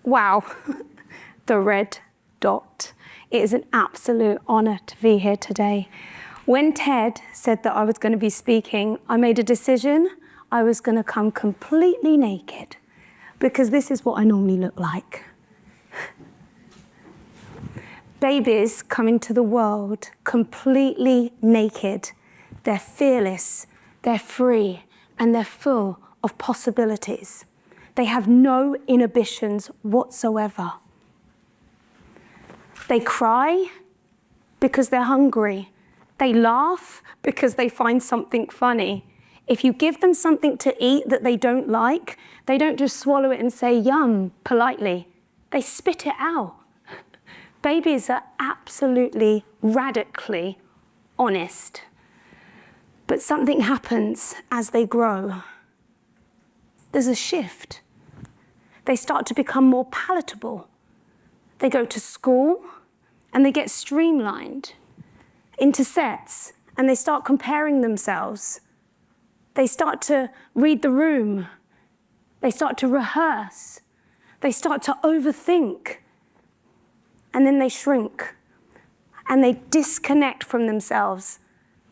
Wow, the red dot. It is an absolute honor to be here today. When Ted said that I was going to be speaking, I made a decision. I was going to come completely naked because this is what I normally look like. Babies come into the world completely naked. They're fearless, they're free, and they're full of possibilities. They have no inhibitions whatsoever. They cry because they're hungry. They laugh because they find something funny. If you give them something to eat that they don't like, they don't just swallow it and say, yum, politely. They spit it out. Babies are absolutely, radically honest. But something happens as they grow. There's a shift. They start to become more palatable. They go to school and they get streamlined into sets and they start comparing themselves. They start to read the room. They start to rehearse. They start to overthink. And then they shrink and they disconnect from themselves.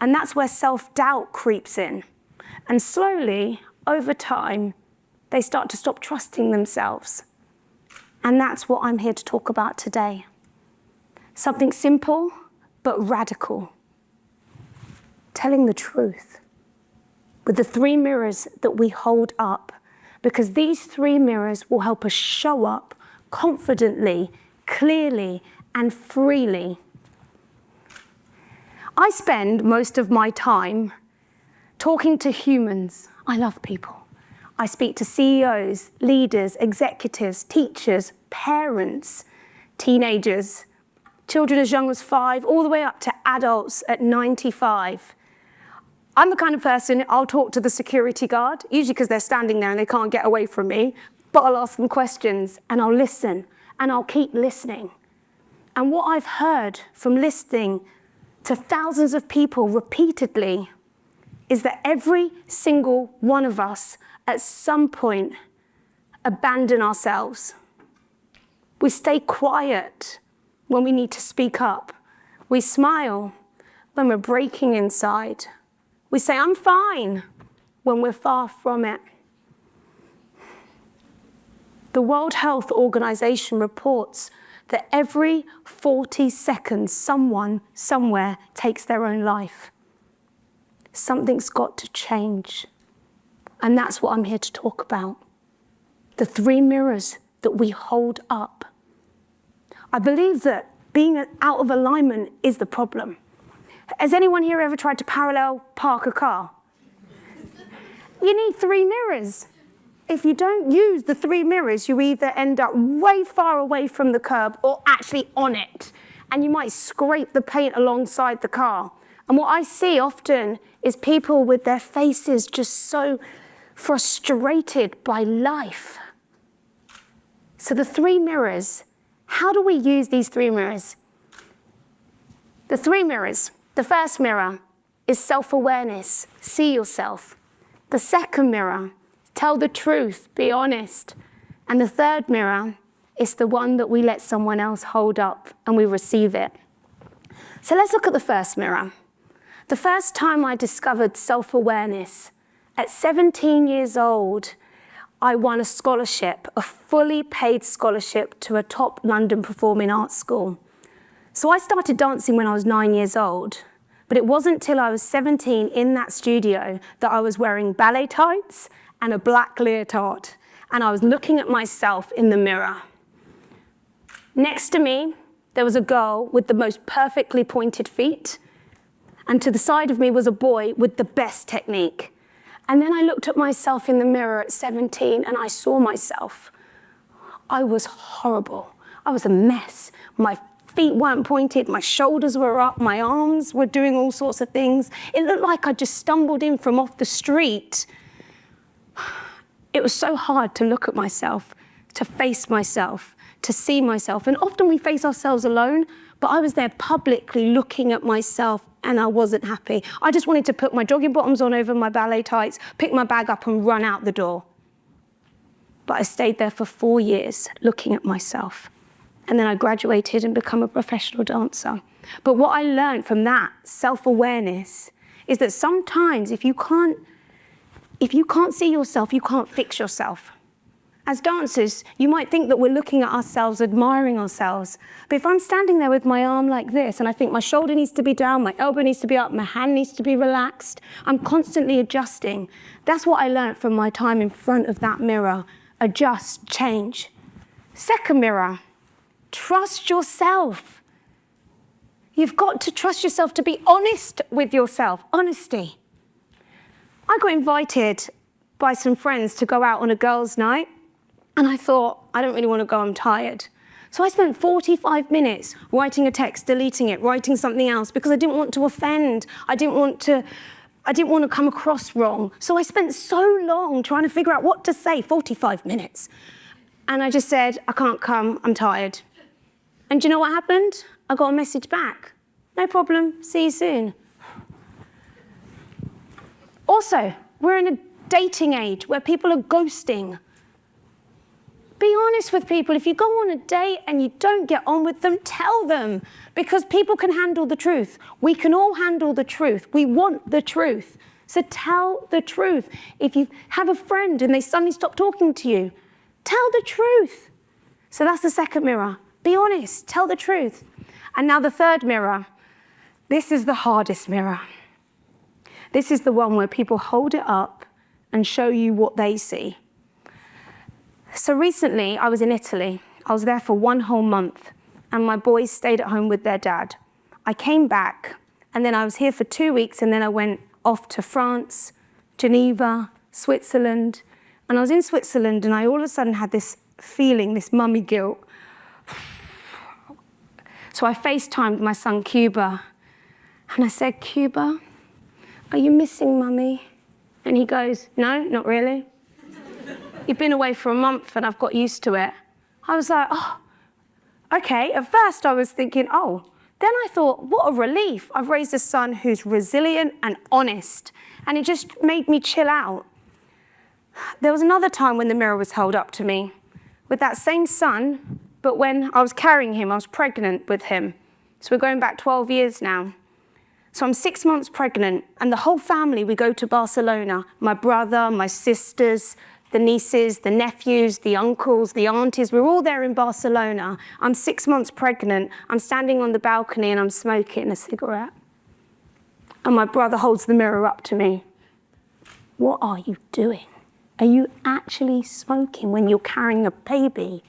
And that's where self-doubt creeps in. And slowly, over time, they start to stop trusting themselves. And that's what I'm here to talk about today. Something simple, but radical. Telling the truth with the 3 mirrors that we hold up, because these 3 mirrors will help us show up confidently, clearly, and freely. I spend most of my time talking to humans. I love people. I speak to CEOs, leaders, executives, teachers, parents, teenagers, children as young as 5, all the way up to adults at 95. I'm the kind of person, I'll talk to the security guard, usually because they're standing there and they can't get away from me, but I'll ask them questions and I'll listen and I'll keep listening. And what I've heard from listening to thousands of people repeatedly is that every single one of us at some point abandon ourselves. We stay quiet when we need to speak up. We smile when we're breaking inside. We say, I'm fine, when we're far from it. The World Health Organization reports that every 40 seconds, someone, somewhere takes their own life. Something's got to change. And that's what I'm here to talk about. The 3 mirrors that we hold up. I believe that being out of alignment is the problem. Has anyone here ever tried to parallel park a car? You need 3 mirrors. If you don't use the 3 mirrors, you either end up way far away from the curb or actually on it. And you might scrape the paint alongside the car. And what I see often is people with their faces just so frustrated by life. So the 3 mirrors, how do we use these 3 mirrors? The 3 mirrors. The first mirror is self-awareness, see yourself. The second mirror, tell the truth, be honest. And the third mirror is the one that we let someone else hold up and we receive it. So let's look at the first mirror. The first time I discovered self-awareness, at 17 years old, I won a scholarship, a fully paid scholarship to a top London performing arts school. So I started dancing when I was 9 years old, but it wasn't till I was 17 in that studio that I was wearing ballet tights and a black leotard, and I was looking at myself in the mirror. Next to me, there was a girl with the most perfectly pointed feet, and to the side of me was a boy with the best technique. And then I looked at myself in the mirror at 17 and I saw myself. I was horrible. I was a mess. My feet weren't pointed, my shoulders were up, my arms were doing all sorts of things. It looked like I just stumbled in from off the street. It was so hard to look at myself, to face myself, to see myself. And often we face ourselves alone, but I was there publicly looking at myself and I wasn't happy. I just wanted to put my jogging bottoms on over my ballet tights, pick my bag up and run out the door. but I stayed there for 4 years looking at myself. And then I graduated and became a professional dancer. But what I learned from that self-awareness is that sometimes if you can't see yourself, you can't fix yourself. As dancers, you might think that we're looking at ourselves, admiring ourselves. But if I'm standing there with my arm like this, and I think my shoulder needs to be down, my elbow needs to be up, my hand needs to be relaxed, I'm constantly adjusting. That's what I learned from my time in front of that mirror. Adjust, change. Second mirror, trust yourself. You've got to trust yourself to be honest with yourself. Honesty. I got invited by some friends to go out on a girls' night. And I thought, I don't really want to go, I'm tired. So I spent 45 minutes writing a text, deleting it, writing something else, because I didn't want to offend. I didn't want to come across wrong. So I spent so long trying to figure out what to say, 45 minutes. And I just said, I can't come, I'm tired. And do you know what happened? I got a message back. No problem, see you soon. Also, we're in a dating age where people are ghosting. Be honest with people. If you go on a date and you don't get on with them, tell them, because people can handle the truth. We can all handle the truth. We want the truth. So tell the truth. If you have a friend and they suddenly stop talking to you, tell the truth. So that's the second mirror. Be honest, tell the truth. And now the third mirror. This is the hardest mirror. This is the one where people hold it up and show you what they see. So recently, I was in Italy. I was there for 1 whole month, and my boys stayed at home with their dad. I came back, and then I was here for 2 weeks, and then I went off to France, Geneva, Switzerland. And I was in Switzerland, and I all of a sudden had this feeling, this mummy guilt. So I FaceTimed my son, Cuba, and I said, Cuba, are you missing mummy? And he goes, no, not really. You've been away for a month and I've got used to it. I was like, oh, okay. At first I was thinking, oh. Then I thought, what a relief. I've raised a son who's resilient and honest. And it just made me chill out. There was another time when the mirror was held up to me with that same son, but when I was carrying him, I was pregnant with him. So we're going back 12 years now. So I'm 6 months pregnant, and the whole family, we go to Barcelona. My brother, my sisters, the nieces, the nephews, the uncles, the aunties, we're all there in Barcelona. I'm 6 months pregnant. I'm standing on the balcony and I'm smoking a cigarette. And my brother holds the mirror up to me. What are you doing? Are you actually smoking when you're carrying a baby?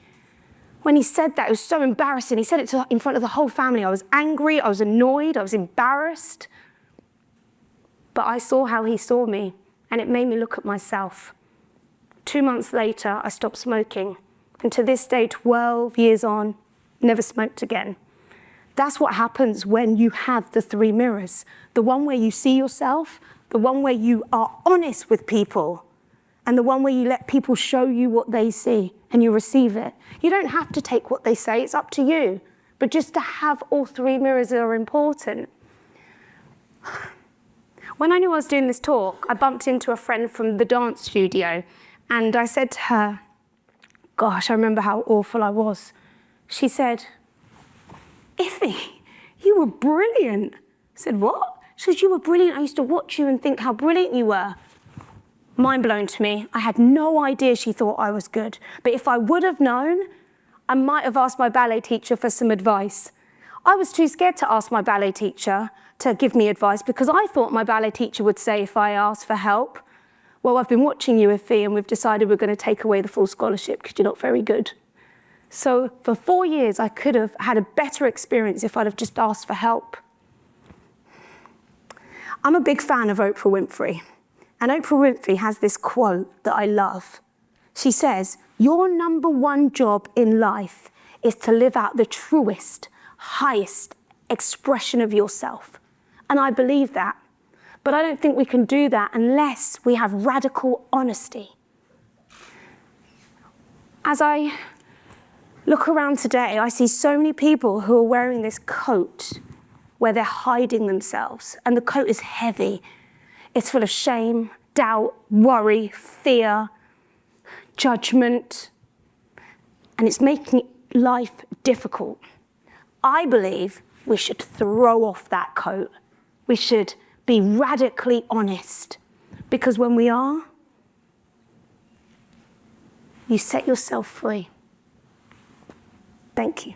When he said that, it was so embarrassing. He said it in front of the whole family. I was angry, I was annoyed, I was embarrassed. But I saw how he saw me, and it made me look at myself. 2 months later, I stopped smoking. And to this day, 12 years on, never smoked again. That's what happens when you have the 3 mirrors. The one where you see yourself, the one where you are honest with people, and the one where you let people show you what they see and you receive it. You don't have to take what they say, it's up to you. But just to have all 3 mirrors are important. When I knew I was doing this talk, I bumped into a friend from the dance studio. And I said to her, gosh, I remember how awful I was. She said, Ife, you were brilliant. I said, what? She said, you were brilliant. I used to watch you and think how brilliant you were. Mind blown to me. I had no idea she thought I was good. But if I would have known, I might have asked my ballet teacher for some advice. I was too scared to ask my ballet teacher to give me advice because I thought my ballet teacher would say if I asked for help, well, I've been watching you, Ife, and we've decided we're going to take away the full scholarship because you're not very good. So for 4 years, I could have had a better experience if I'd have just asked for help. I'm a big fan of Oprah Winfrey. And Oprah Winfrey has this quote that I love. She says, your number 1 job in life is to live out the truest, highest expression of yourself. And I believe that. But I don't think we can do that unless we have radical honesty. As I look around today, I see so many people who are wearing this coat where they're hiding themselves, and the coat is heavy. It's full of shame, doubt, worry, fear. judgment, and it's making life difficult. I believe we should throw off that coat. We should be radically honest, because when we are, you set yourself free. Thank you.